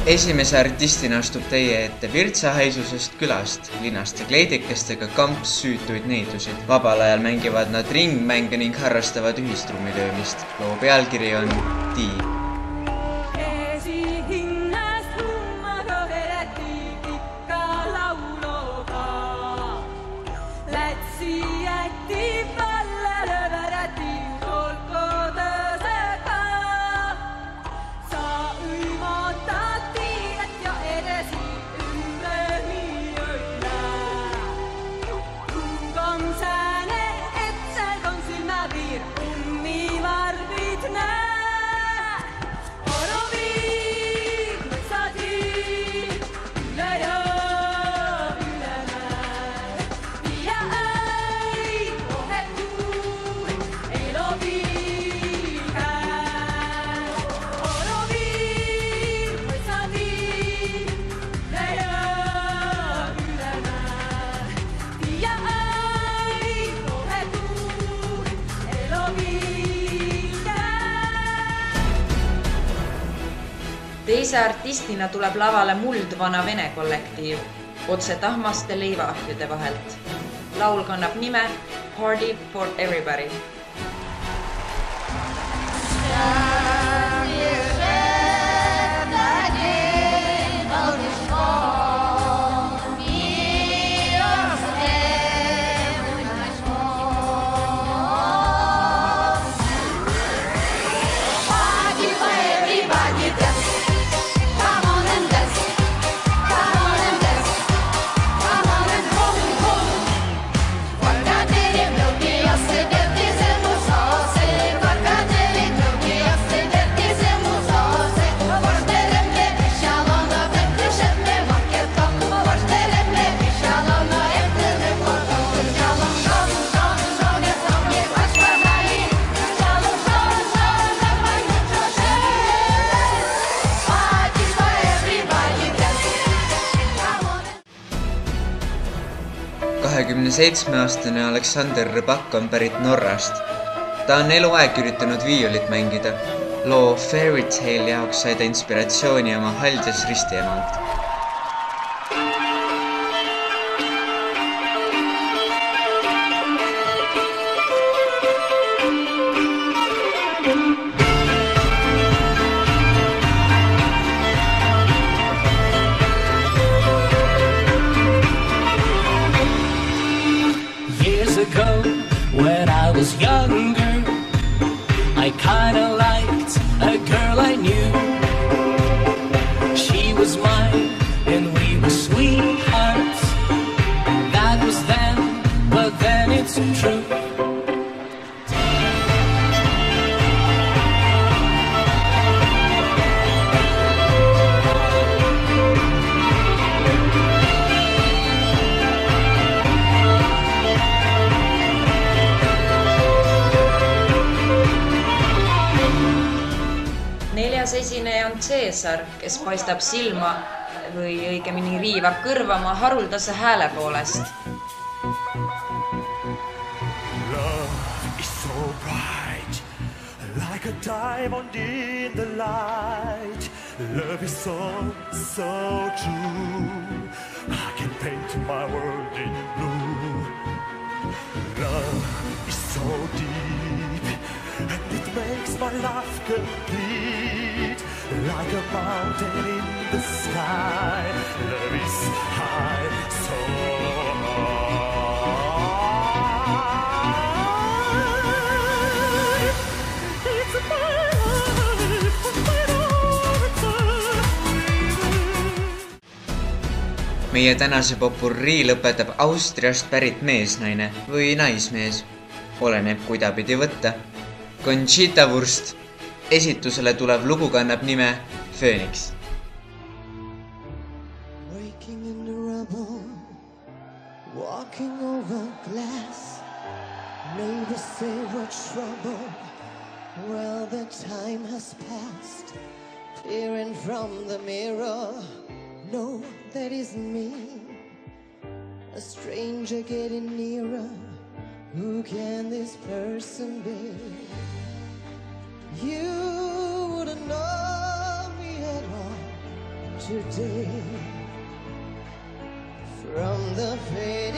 Esimese artistina astub teie ette virtsahaisusest külast, linnaste kleidikestega kamps süütuid neidlusid. Vabal ajal mängivad nad ringmänge ning harrastavad ühistrummilöömist. Loo pealkiri on Tiib. Teise artistina tuleb lavale Muldvana Vene kollektiiv otse tahmaste leivaahjude vahelt. Laul kannab nime Party for Everybody. aastane Aleksander Rõbak on pärit Norrast. Ta on eluaeg üritanud viiulit mängida. Loo Fairy Tale jaoks sai ta inspiratsiooni oma Haldjas ristiemalt. When I was younger, I kinda liked a girl I knew. She was mine and we were sweethearts. That was then, but then it's true. Neljas esineja on Cäsar, kes paistab silma või õigemini riivab kõrvama haruldase hääle poolest. Love is so bright, like a diamond in the light. Love is so, so true. I can paint my world in blue. Love is so deep, and it makes my life complete. Like a mountain in the sky, love is high, so high. It's my life, Meie tänase popurrii lõpetab Austriast pärit meesnaine või naismees. Oleneb kuidapidi võtta. Conchita Wurst. Esitusele tulev lugu kannab nime Phoenix. Waking in the rubble, walking over glass. Neighbors say what trouble. Well, the time has passed. Peering from the mirror. No, that isn't me. A stranger getting nearer. Who can this person be? You wouldn't know me at all today from the face